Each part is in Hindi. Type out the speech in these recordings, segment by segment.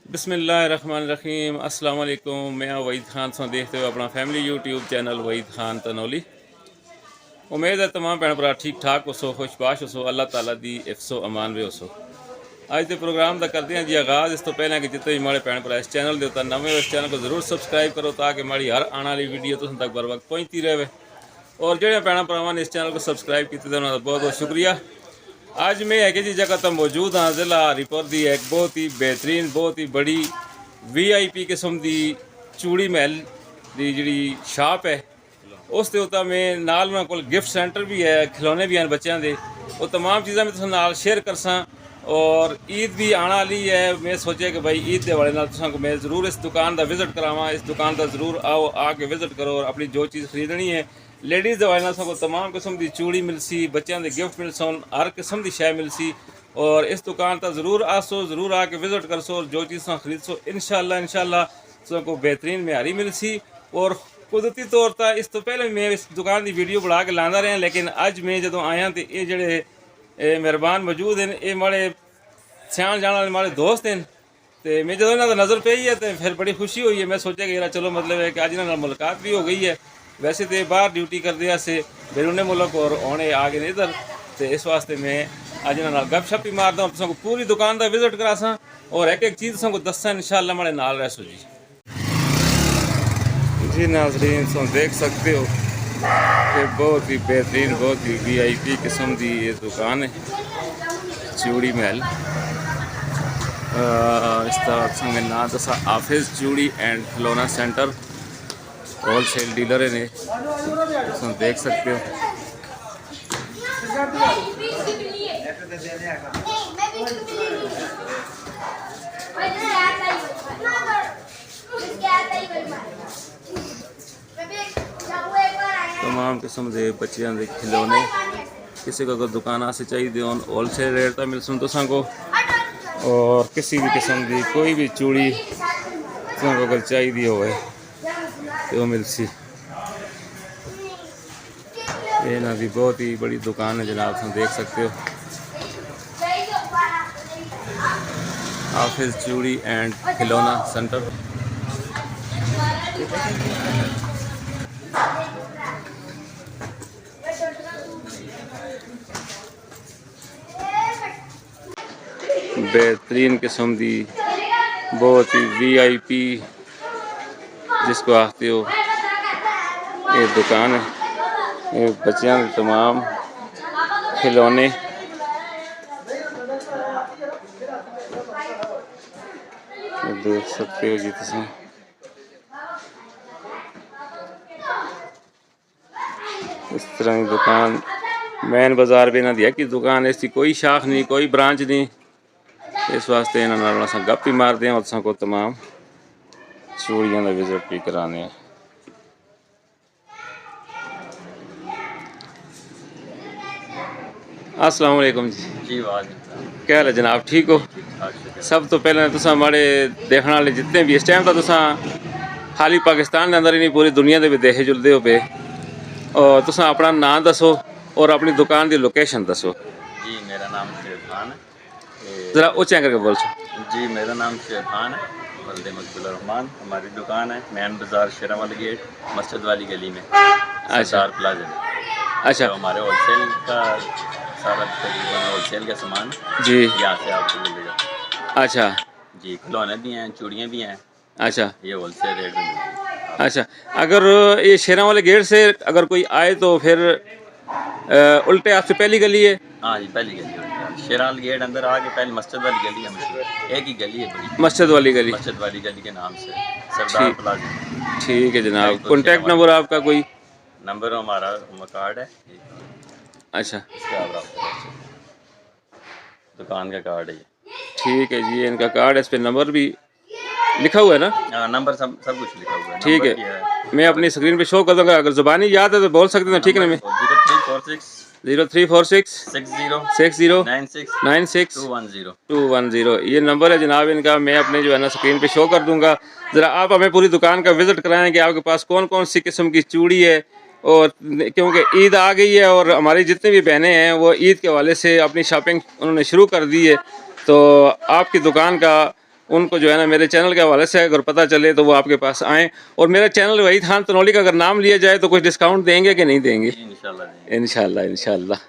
बिस्मिल्लाहिर्रहमानिर्रहीम अस्सलाम वालेकुम। मैं वहीद खान सो देखते हुए अपना family YouTube channel Waheed Khan Tanoli. उम्मीद है तमाम भैन भरा ठीक ठाक हो खुशबाश हो अल्लाह ताला दी हिफ्ज़ो अमान भी हो। अज के प्रोग्राम का करते हैं जी आगाज़। इस तो पहले कि जितने भी माड़े भैन भरा इस चैनल के उत्तर नवे इस चैनल को जरूर सबसक्राइब करो ताकि माड़ी हर आने वाली वीडियो तुम तक बर वक्त पहुँचती रहे। और जो भैन भरावान ने इस चैनल को सबसक्राइब किया उन्होंने बहुत बहुत शुक्रिया। अज मैं है जी जगह तो मौजूद हाँ जिला हरीपुर की एक बहुत ही बेहतरीन बहुत ही बड़ी VIP किस्म की चूड़ी महल की जी शाप है। उस उत्तर मैं नाल उन्होंने को गिफ्ट सेंटर भी है, खिलौने भी हैं बच्चों के। वो तमाम चीज़ा मैं तुम नाल शेयर कर सा। और ईद भी आने वाली है। मैं सोचा कि भाई ईद के हवाले नाल मैं ज़रूर इस दुकान का विजिट करावा। इस दुकान का ज़रूर आओ आके विजिट करो और अपनी जो चीज़ खरीदनी है लेडीज़ के हवाले को तमाम किस्म की चूड़ी मिलसी, बच्चों के गिफ्ट मिल सन, हर किस्म की शय मिलसी। और इस दुकान तक ज़रूर आसो, ज़रूर आके विजिट कर सो और जो चीज़ खरीद सो इंशाल्लाह को बेहतरीन म्यारी मिलसी। और कुदरती तौर पर इस तो पहले मैं इस दुकान की वीडियो बना के लाना रहा, लेकिन अज मैं जो आया तो ये जड़े मेहरबान मौजूद हैं, ये माड़े सियाण जाने वाले माड़े दोस्त हैं। तो मैं जो इन्हों नज़र पई है तो फिर बड़ी खुशी हुई है। मैं सोचा कि यार चलो मतलब है कि अज इन्होंने मुलाकात भी हो गई है। वैसे तो बाहर ड्यूटी करते से बैरूने मुल्क और आने आ गए इधर, तो इस वास्ते मैं अज इन्होंने गपशप ही मारदा हूँ। तुमको पूरी दुकान का विजिट करा और एक चीज़ तुमको दसा इंशाल्लाह माड़े नाल रहसो जी नाजरीन। तुम देख सकते हो कि बहुत ही बेहतरीन बहुत ही VIP किस्म की ये दुकान है चूड़ी महल। इसका संगे ना दसा हाफिज चूड़ी एंड खिलौना सेंटर होलसेल डीलर ने तुम देख सकते हो। तमाम किस्म के बच्चों के खिलौने किसी को अगर दुकान से चाहिए हो होलसेल रेट पर मिल सुन तुसा को। और किसी भी किस्म की कोई भी चूड़ी तुसा को अगर चाहिए हो तो मिल सी। ये ना भी बहुत ही बड़ी दुकान है जनाब, तुम देख सकते हो। हाफिज चूड़ी एंड खिलौना सेंटर। बेहतरीन किस्म की बहुत ही VIP जिसको आखते हो ये दुकान है। ये बच्चों के तमाम खिलौने देख सकते हो जी तुम। इस तरह की दुकान मैन बाजार भी ना दिया कि दुकान ऐसी कोई शाख नहीं कोई ब्रांच नहीं। इस वास्ते इन्होंने गप ही मारते हैं और को तमाम चूड़ियों का विजिट भी कराने हैं। अस्सलाम वालेकुम जी। क्या हाल है जनाब, ठीक हो? सब तो पहले तुसा हमारे देखने वाले जितने भी इस टाइम तो तुसा खाली पाकिस्तान के अंदर ही नहीं पूरी दुनिया के भी देखे जुलते हो पे। और तुसा अपना नाम दसो और अपनी दुकान की लोकेशन दसो। जी मेरा नाम शेर खान है। ज़रा ऊँचा करके बोल सो। जी मेरा नाम शेर खान है, वल्दे मकबूल रहमान। हमारी दुकान है मैन बाज़ार शेरावाली गेट मस्जिद वाली गली में सरदार प्लाजा में। अच्छा तो हमारे होलसेल का सारा तकरीबन होलसेल का सामान जी यहाँ से आपको मिलेगा। अच्छा जी खिलौने भी हैं, चूड़ियाँ भी हैं। अच्छा ये होलसेल रेट में मिलेगी। अच्छा। अगर ये शेरा वाले गेट से अगर कोई आए तो फिर उल्टे आपसे पहली गली है? हाँ जी पहली गली है शेरावाली गेट, अंदर आके पहली मस्जिद वाली गली है मशहूर, एक ही गली है बड़ी मस्जिद वाली गली। मस्जिद वाली गली के नाम से सरदार प्लाजा। ठीक है जनाब। कॉन्टैक्ट नंबर आपका कोई? नंबर हमारा कार्ड है। अच्छा इसका आप रब्ता कर सकते हैं। दुकान का कार्ड है ये। ठीक है जी, इनका कार्ड है, इस पर नंबर भी लिखा हुआ है ना? हाँ नंबर सब कुछ लिखा हुआ है। ठीक है मैं अपनी स्क्रीन पे शो कर दूंगा, अगर ज़ुबानी याद है तो बोल सकते हैं। ठीक है ना? मैं 0346 60 96 210 ये नंबर है जनाब इनका। मैं अपने जो है ना स्क्रीन पे शो कर दूंगा। ज़रा आप हमें पूरी दुकान का विज़िट कराएं कि आपके पास कौन कौन सी किस्म की चूड़ी है। और क्योंकि ईद आ गई है और हमारी जितनी भी बहनें हैं वो ईद के हवाले से अपनी शॉपिंग उन्होंने शुरू कर दी है, तो आपकी दुकान का उनको जो है ना मेरे चैनल के हवाले से अगर पता चले तो वो आपके पास आएँ। और मेरा चैनल वहीद खान तनौली का अगर नाम लिया जाए तो कुछ डिस्काउंट देंगे कि नहीं देंगे? इंशाल्लाह देंगे। इंशाल्लाह इंशाल्लाह।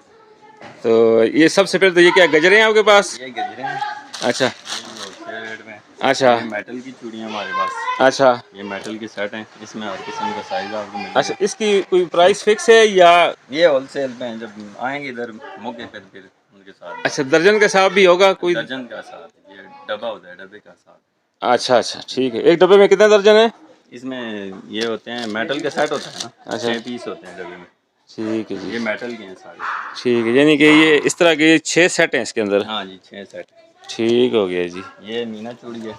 तो ये सबसे पहले तो ये क्या गजरे हैं आपके पास? ये गजरे हैं, अच्छा होलसेल रेट में। अच्छा ये मेटल की चूड़ियाँ हमारे पास, अच्छा ये मेटल के सेट हैं, इसमें हर किस्म का साइज आपको मिलेगा। अच्छा। इसकी कोई प्राइस फिक्स है या? ये होलसेल पे हैं, जब आएंगे इधर मौके पर फिर उनके साथ। अच्छा दर्जन के हिसाब भी होगा कोई? दर्जन का साथ, ये डब्बा होता है, डब्बे का साथ। अच्छा अच्छा ठीक है। एक डब्बे में कितने दर्जन है? इसमें ये होते हैं, मेटल के सेट होता है ना, अच्छा। 6 पीस होते हैं डब्बे में। ठीक है जी, ये मेटल के हैं सारे। ठीक है। यानी कि ये इस तरह के 6 सेट हैं इसके अंदर? हाँ जी, 6 सेट। ठीक हो गया जी। ये मीना चूड़ी है।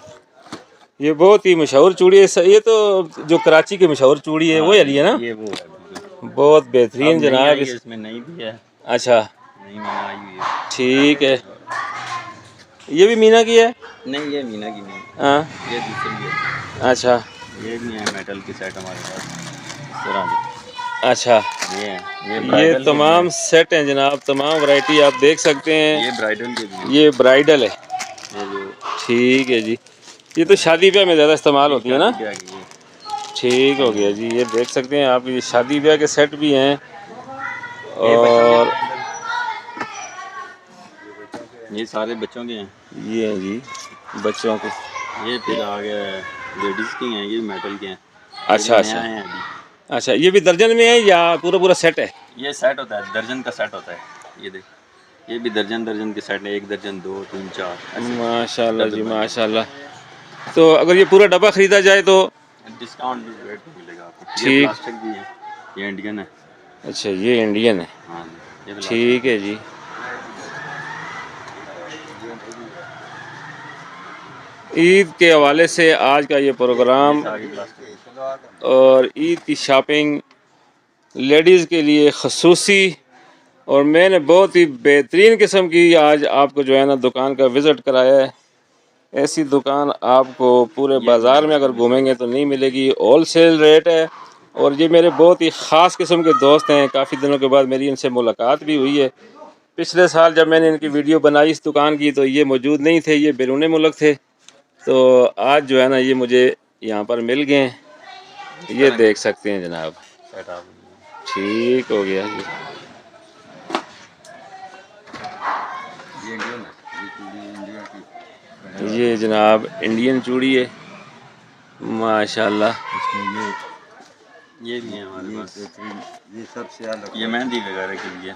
ये बहुत ही मशहूर चूड़ी है। ये तो जो कराची की मशहूर चूड़ी है वो वाली है ना? ये वो है बिल्कुल। बहुत बेहतरीन अब नई जनाब। आई है, इसमें नई भी है। अच्छा नई मीना आई हुई है। ठीक है। ये भी मीना की है? नहीं, ये मीना की नहीं, हाँ ये दूसरी है। अच्छा ये भी है मेटल के सेट हमारे पास, इस तरह के। अच्छा। ये है, ये ब्राइडल के तमाम भी सेट हैं जनाब, तमाम वैरायटी आप देख सकते हैं। हैं। ये ब्राइडल के भी हैं। ये ब्राइडल है। ये जो ठीक है जी। ये तो शादी ब्याह में ज़्यादा इस्तेमाल होती है ना? क्या की है। ठीक हो गया जी। ये देख सकते हैं आप, ये शादी ब्याह के सेट भी हैं। ये बच्चों और के, ये सारे बच्चों के हैं। ये हैं जी बच्चों के। ये फिर आ गया लेडीज़ की हैं, ये मेटल के हैं। अच्छा ये अच्छा नया है अभी। अच्छा। ये भी दर्जन में है या पूरा पूरा सेट है? ये सेट होता है, दर्जन का सेट होता है। ये देख, ये भी दर्जन दर्जन के सेट है, 1 दर्जन, 2, 3, 4 ऐसे। माशाल्लाह जी माशाल्लाह। तो अगर ये पूरा डब्बा ख़रीदा जाए तो डिस्काउंट भी रेट में मिलेगा आपको। ये ठीक। प्लास्टिक भी है, ये इंडियन है। अच्छा ये इंडियन है। हाँ ये ठीक है जी। ईद के हवाले से आज का ये प्रोग्राम प्लास्टिक। और ईद की शॉपिंग लेडीज़ के लिए खसूसी, और मैंने बहुत ही बेहतरीन किस्म की आज आपको जो है ना दुकान का विज़िट कराया है। ऐसी दुकान आपको पूरे बाज़ार में अगर घूमेंगे तो नहीं मिलेगी। होल सेल रेट है। और ये मेरे बहुत ही ख़ास किस्म के दोस्त हैं। काफ़ी दिनों के बाद मेरी इनसे मुलाकात भी हुई है। पिछले साल जब मैंने इनकी वीडियो बनाई इस दुकान की तो ये मौजूद नहीं थे, ये बैरून मुल्क थे। तो आज जो है ना ये मुझे यहाँ पर मिल गए हैं। ये देख सकते हैं जनाब। ठीक हो गया जी। ये जनाब इंडियन चूड़ी है माशाल्लाह। ये भी है हमारे पास। ये सबसे अलग, ये मेहंदी वगैरह के लिए,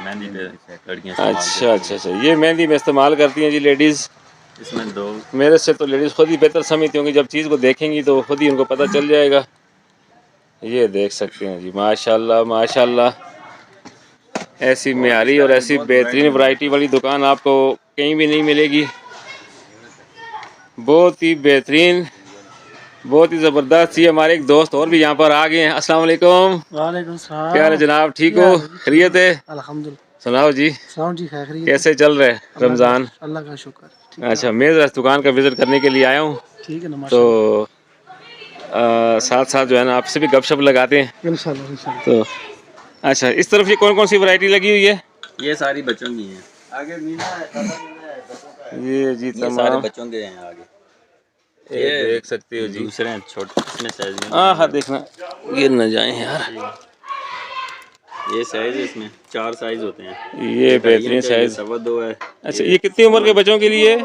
मेहंदी पे लड़कियां इस्तेमाल अच्छा अच्छा अच्छा। ये मेहंदी में इस्तेमाल करती हैं जी लेडीज़। इसमें 2 मेरे से तो लेडीज़ खुद ही बेहतर समझती होंगी, जब चीज़ को देखेंगी तो खुद ही उनको पता चल जाएगा। ये देख सकते हैं जी माशाल्लाह माशाल्लाह। ऐसी म्यारी और ऐसी बेहतरीन वैरायटी वाली दुकान आपको कहीं भी नहीं मिलेगी। बहुत ही बेहतरीन, बहुत ही ज़बरदस्त। ये हमारे एक दोस्त और भी यहाँ पर आ गए हैं। अस्सलाम वालेकुम। वालेकुम सलाम। क्या है जनाब, ठीक हो? खैरियत है? अल्हम्दुलिल्लाह। सुनाओ जी, सलाम जी, खैरियत। कैसे चल रहे हैं रमज़ान? अल्लाह का शुक्र। ठीक अच्छा, मैं ज़रा दुकान का विज़िट करने के लिए आया हूँ। ठीक है ना, तो साथ साथ जो है ना आपसे भी गपशप लगाते हैं। इंशाल्लाह इंशाल्लाह। तो अच्छा, इस तरफ ये कौन कौन सी वैरायटी लगी हुई है? ये सारी बच्चों की हैं। आगे मीना है, ये जी ये सारे तमाम बच्चों के हैं आगे। ये देख सकते हो जी। दूसरे हैं छोटे, इसमें साइज में। हाँ हाँ, देखना गिर न जाए यार। ये साइज, इसमें 4 साइज होते हैं। ये बेहतरीन साइज। 2.25 है। अच्छा, ये कितनी उम्र के बच्चों के लिए?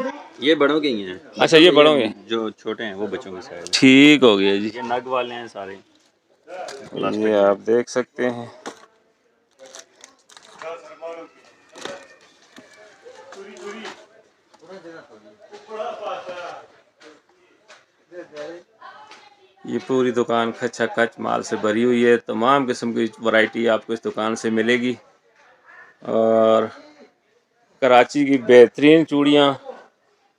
ये बड़ों के ही हैं। अच्छा, ये बड़ों के। जो छोटे हैं वो बच्चों के साइज। ठीक हो गया जी। ये नग वाले हैं सारे। ये आप देख सकते हैं। ये पूरी दुकान खचाखच माल से भरी हुई है। तमाम किस्म की वैरायटी आपको इस दुकान से मिलेगी। और कराची की बेहतरीन चूड़ियाँ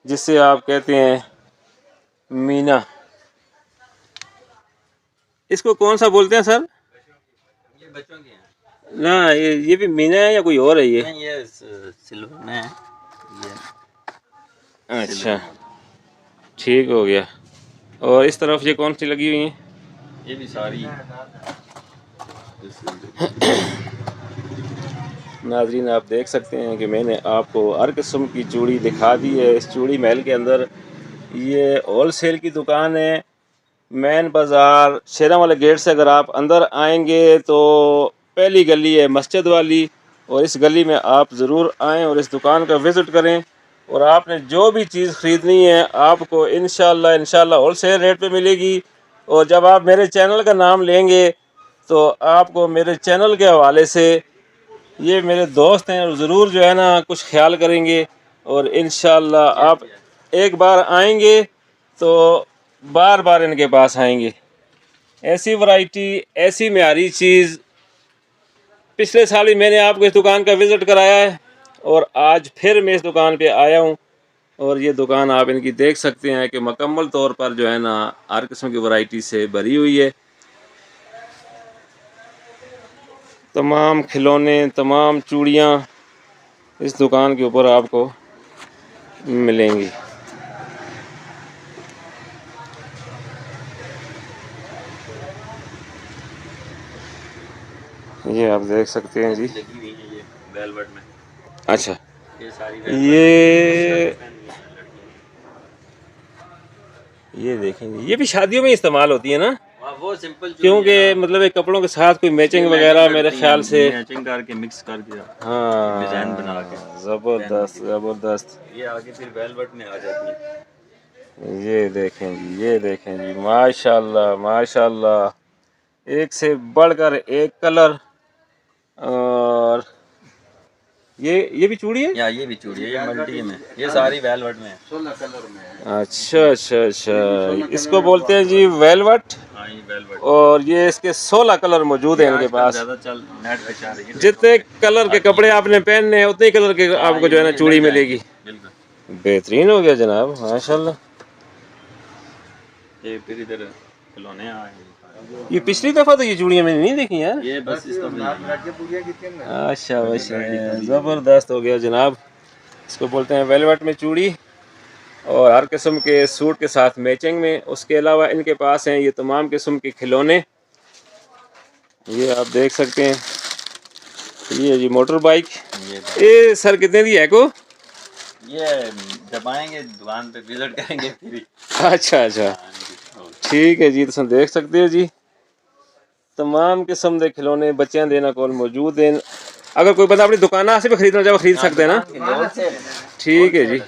जिसे आप कहते हैं मीना, इसको कौन सा बोलते हैं सर? ये बच्चों के हैं ना, ये भी मीना है या कोई और है ये? नहीं, ये सिल्वर में है ये। अच्छा, ठीक हो गया। और इस तरफ ये कौन सी लगी हुई हैं? ये भी सारी। नाज़रीन, आप देख सकते हैं कि मैंने आपको हर किस्म की चूड़ी दिखा दी है। इस चूड़ी महल के अंदर ये होल सेल की दुकान है, मेन बाज़ार शेरा वाले गेट से अगर आप अंदर आएंगे तो पहली गली है मस्जिद वाली, और इस गली में आप ज़रूर आएँ और इस दुकान का विज़िट करें। और आपने जो भी चीज़ ख़रीदनी है आपको इंशाल्लाह होल सेल रेट पे मिलेगी। और जब आप मेरे चैनल का नाम लेंगे तो आपको मेरे चैनल के हवाले से, ये मेरे दोस्त हैं और ज़रूर जो है ना कुछ ख्याल करेंगे। और इंशाल्लाह आप एक बार आएंगे तो बार बार इनके पास आएंगे। ऐसी वैरायटी, ऐसी म्यारी चीज़ पिछले साल ही मैंने आपको इस दुकान का विज़िट कराया है और आज फिर मैं इस दुकान पे आया हूँ। और ये दुकान आप इनकी देख सकते हैं कि मुकम्मल तौर पर जो है ना हर किस्म की वैरायटी से भरी हुई है। तमाम खिलौने, तमाम चूड़ियाँ इस दुकान के ऊपर आपको मिलेंगी। ये आप देख सकते हैं जी। लगी हुई है ये वेलवेट में। अच्छा, ये सारी ये देखेंगे, ये भी शादियों में इस्तेमाल होती है ना, वो सिंपल क्योंकि मतलब एक कपड़ों के साथ कोई मैचिंग वगैरह मेरे ख्याल से मैचिंग करके मिक्स करके हाँ, डिजाइन बना के ज़बरदस्त ज़बरदस्त। ये आगे फिर वेलवेट में आ जाती है। ये देखें जी, ये देखें जी, माशाल्लाह माशाल्लाह, एक से बढ़कर एक कलर। और ये भी चूड़ी है। या ये भी चूड़ी है, ये मल्टी में, ये सारी वेलवेट में है। 16 कलर में है। अच्छा अच्छा अच्छा, इसको बोलते हैं जी वेलवेट। हाँ ये वेलवेट। और ये इसके 16 कलर मौजूद हैं इनके पास। ज़्यादा चल नेट पे चल रही है। जितने कलर के कपड़े आपने पहनने हैं उतने कलर के आपको जो है ना चूड़ी मिलेगी। बिल्कुल बेहतरीन हो गया जनाब, माशाल्लाह। ये फिर इधर खिलौने आए हैं। ये पिछली दफ़ा तो ये चूड़ियाँ मैंने नहीं देखी यार। ये बस इसको अच्छा वैसे ज़बरदस्त हो गया जनाब। इसको बोलते हैं वेलवेट में चूड़ी, और हर किस्म के सूट के साथ मैचिंग में। उसके अलावा इनके पास हैं ये तमाम किस्म के खिलौने, ये आप देख सकते हैं। ये जी मोटर बाइक, ये सर कितने दी है को? ये जब आएंगे दुकान पे विजिट करेंगे फिर। अच्छा अच्छा, ठीक है जी, तुम देख सकते हो जी तमाम किस्म के खिलौने बच्चों देना कोल मौजूद हैं। अगर कोई बंदा अपनी दुकान से भी खरीदना चाहे खरीद सकते हैं ना। ठीक है जी,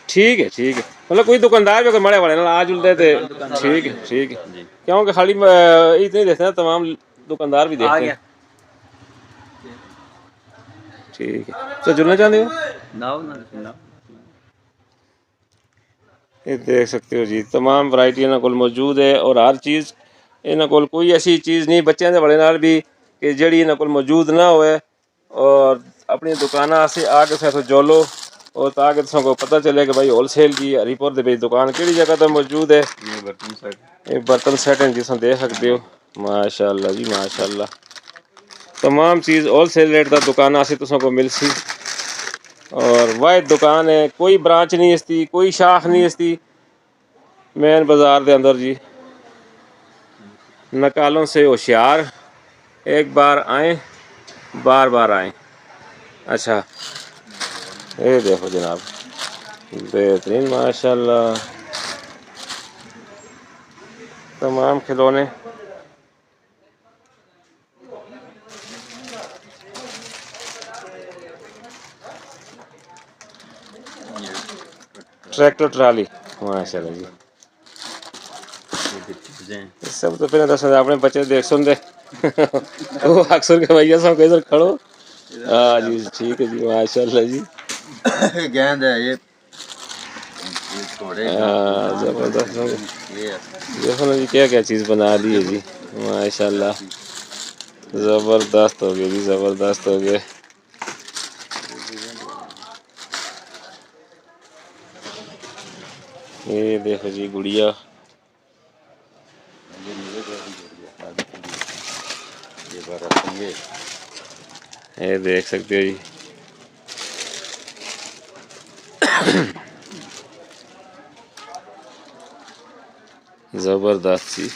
ठीक है ठीक है। मतलब कोई दुकानदार भी अगर मड़े वाले ना आज उलते थे, ठीक है ठीक है, क्योंकि खाली इतने देखते हैं, तमाम दुकानदार भी देखते हैं। ठीक है, तो जुड़ना चाहते हो ना ये देख सकते हो जी, तमाम वैरायटी इन्होंने कोल मौजूद है। और हर चीज़ इन्होंने कोल कोई ऐसी चीज़ नहीं बच्चों के बड़े नाल भी कि जड़ी इन्होंने कोल मौजूद ना होए। और अपनी दुकाना से आके फिर जोलो और ताकि तुम को पता चले कि भाई होल सेल की हरीपुर दे विच दुकान किहड़ी जगह पर मौजूद है। ये बर्तन सेट हैं जिस देख सकते हो, माशाल्लाह जी माशाल्लाह। तमाम चीज़ होल सेल रेट का दुकाना से तुम को मिल सी। और वाहिद दुकान है, कोई ब्रांच नहीं इसकी, कोई शाख नहीं इसकी, मेन बाज़ार के अंदर जी। नकालों से होशियार, एक बार आएँ बार बार आएँ। अच्छा ये देखो जनाब, बेहतरीन माशाल्लाह तमाम खिलौने। ट्रैक्टर ट्राली, माशाल्लाह जी। सब तो पहले दस अपने बच्चे देख सुन दे वो अक्सर के भैया सब इधर खड़ो। हाँ जी ठीक है जी, माशाल्लाह जी। गेंद है ये थोड़े ज़बरदस्त। देखो ना जी क्या क्या चीज़ बना दी है जी, माशाल्लाह ज़बरदस्त हो गया जी, ज़बरदस्त हो गया। ये देखो जी गुड़िया, ये देख सकते हो जी। ज़बरदस्त जी,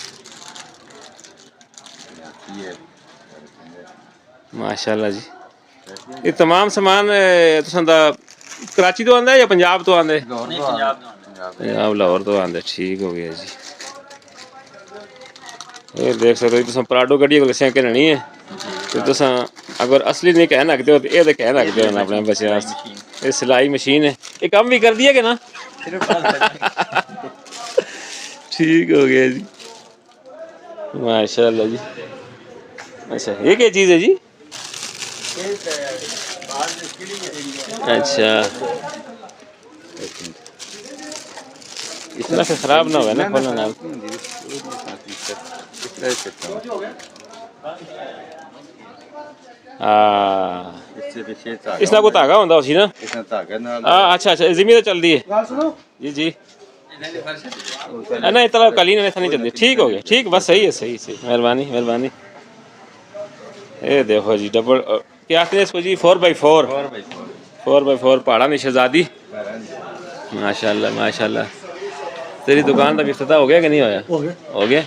माशाल्लाह जी। ਇਹ तमाम ਸਮਾਨ ਤੁਸਾਂ ਦਾ कराची तो आंदा है या पंजाब तो आंदा है? नहीं पंजाब तो आंदा पंजाब लाहौर तो आंदा, ठीक हो गया जी। ये देख सकते हो तुम पराडो कड्ढियै कोल असें कहनी है तो तुस अगर असली नहीं कह सकते हो तो ये कह सकते हो अपने बच्चों वास्ते। ये सिलाई मशीन है, ये काम भी कर दिया कि ना? ठीक हो गया जी, माशाल्लाह जी। अच्छा ये क्या चीज़ है जी? अच्छा इतना से खराब ना हो ना खोलना ना। इसना कोई धागा होता उसी ना? अच्छा अच्छा जिमी तो चलती है जी जी। नहीं तला कली ने नहीं चलती, ठीक हो गया, ठीक बस सही है, सही सही, मेहरबानी मेहरबानी। ये देखो जी डबल क्या आते हैं इसको जी? 4x4 4x4 पहाड़ा में शहजादी। माशाल्लाह माशाल्लाह। तेरी दुकान का इफ्तिताह हो गया कि नहीं होया? हो गया।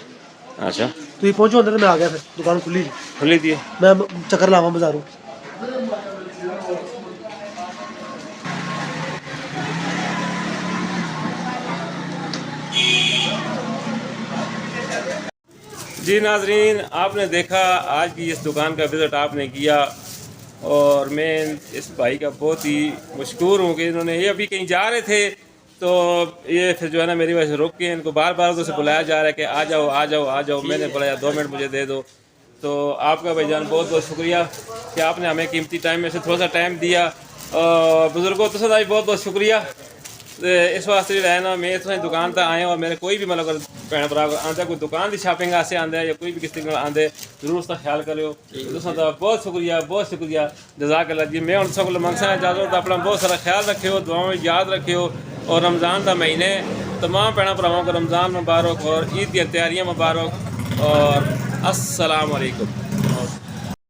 अच्छा तो ये पहुंचो अंदर, मैं आ गया, फिर दुकान खुली खुली थी। मैं चक्कर लावा बाजारों। जी नाजरीन, आपने देखा आज की इस दुकान का विज़िट आपने किया और मैं इस भाई का बहुत ही मशकूर हूँ कि इन्होंने, ये अभी कहीं जा रहे थे तो ये फिर जो है ना मेरी वजह से रुक के इनको बार बार उधर से बुलाया जा रहा है कि आ जाओ आ जाओ आ जाओ। मैंने बोला 2 मिनट मुझे दे दो। तो आपका भाईजान बहुत बहुत शुक्रिया कि आपने हमें कीमती टाइम में से थोड़ा सा टाइम दिया। और बुज़ुर्गों तो भी बहुत बहुत शुक्रिया। इस वास्ते जो है ना मैं इतनी दुकान तक आया और मेरे कोई भी मतलब अगर भैन भरा आंदा कोई दुकान की शॉपिंग आसे आंदा है या कोई भी किसी को आंदे जरूर उसका ख्याल करो। तुसा बहुत शुक्रिया जज़ाकल्लाह जी। मैं उन सब मंगसा इजाजत, अपना बहुत सारा ख्याल रखियो, दुआओं में याद रखियो। और रमज़ान का महीने तमाम भैन भरावां को रमज़ान मुबारक और ईद की तैयारियां मुबारक और अस्सलाम वालेकुम।